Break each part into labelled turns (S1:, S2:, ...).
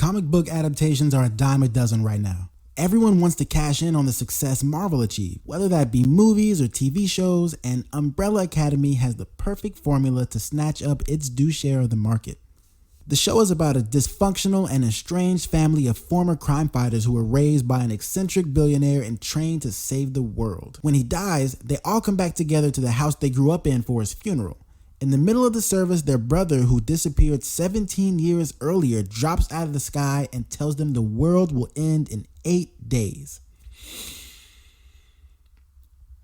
S1: Comic book adaptations are a dime a dozen right now. Everyone wants to cash in on the success Marvel achieved, whether that be movies or TV shows, and Umbrella Academy has the perfect formula to snatch up its due share of the market. The show is about a dysfunctional and estranged family of former crime fighters who were raised by an eccentric billionaire and trained to save the world. When he dies, they all come back together to the house they grew up in for his funeral. In the middle of the service, their brother, who disappeared 17 years earlier, drops out of the sky and tells them the world will end in 8 days.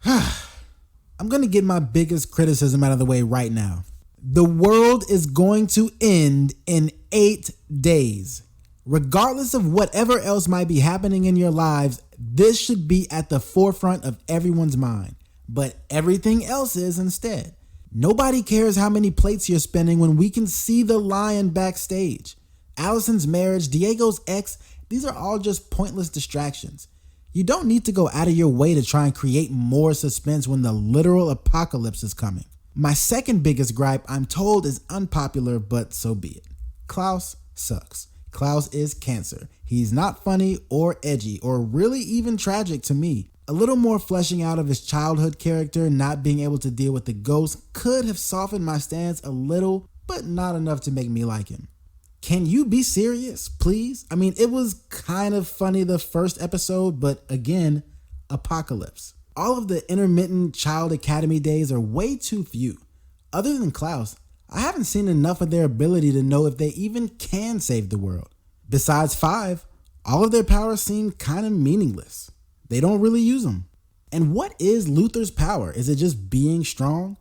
S1: I'm going to get my biggest criticism out of the way right now. The world is going to end in 8 days. Regardless of whatever else might be happening in your lives, this should be at the forefront of everyone's mind. But everything else is instead. Nobody cares how many plates you're spinning when we can see the lion backstage. Allison's marriage, Diego's ex, these are all just pointless distractions. You don't need to go out of your way to try and create more suspense when the literal apocalypse is coming. My second biggest gripe, I'm told, is unpopular, but so be it. Klaus sucks. Klaus is cancer. He's not funny or edgy or really even tragic to me. A little more fleshing out of his childhood character, not being able to deal with the ghost, could have softened my stance a little, but not enough to make me like him. Can you be serious, please? I mean, it was kind of funny the first episode, but again, apocalypse. All of the intermittent Child Academy days are way too few. Other than Klaus, I haven't seen enough of their ability to know if they even can save the world. Besides 5, all of their powers seem kind of meaningless. They don't really use them. And what is Luther's power? Is it just being strong?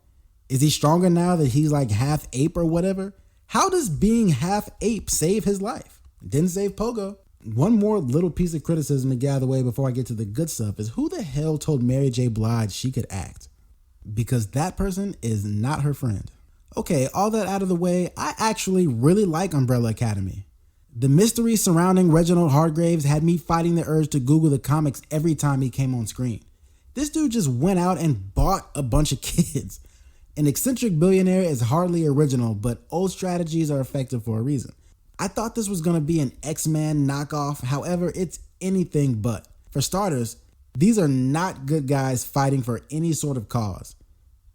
S1: Is he stronger now that he's like half ape or whatever? How does being half ape save his life? Didn't save Pogo. One more little piece of criticism to get out of the way before I get to the good stuff is who the hell told Mary J. Blige she could act? Because that person is not her friend. Okay, all that out of the way, I actually really like Umbrella Academy. The mystery surrounding Reginald Hargraves had me fighting the urge to Google the comics every time he came on screen. This dude just went out and bought a bunch of kids. An eccentric billionaire is hardly original, but old strategies are effective for a reason. I thought this was going to be an X-Men knockoff, however, it's anything but. For starters, these are not good guys fighting for any sort of cause.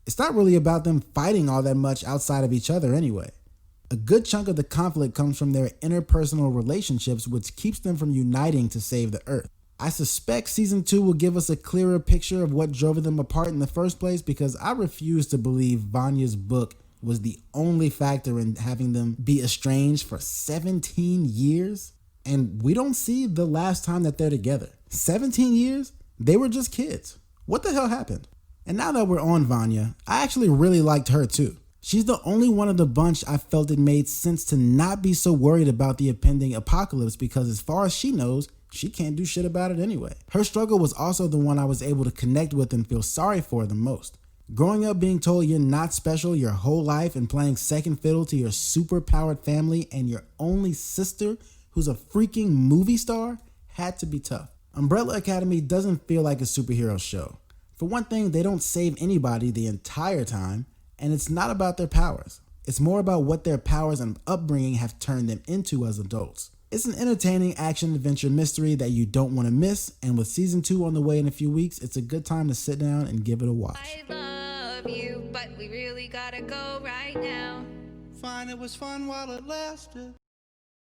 S1: It's not really about them fighting all that much outside of each other anyway. A good chunk of the conflict comes from their interpersonal relationships, which keeps them from uniting to save the Earth. I suspect season 2 will give us a clearer picture of what drove them apart in the first place, because I refuse to believe Vanya's book was the only factor in having them be estranged for 17 years. And we don't see the last time that they're together. 17 years? They were just kids. What the hell happened? And now that we're on Vanya, I actually really liked her too. She's the only one of the bunch I felt it made sense to not be so worried about the impending apocalypse, because as far as she knows, she can't do shit about it anyway. Her struggle was also the one I was able to connect with and feel sorry for the most. Growing up being told you're not special your whole life and playing second fiddle to your super powered family and your only sister who's a freaking movie star had to be tough. Umbrella Academy doesn't feel like a superhero show. For one thing, they don't save anybody the entire time, and it's not about their powers. It's more about what their powers and upbringing have turned them into as adults. It's an entertaining action-adventure mystery that you don't want to miss, and with season 2 on the way in a few weeks, it's a good time to sit down and give it a watch.
S2: I love you, but we really gotta go right now.
S3: Fine, it was fun while it lasted.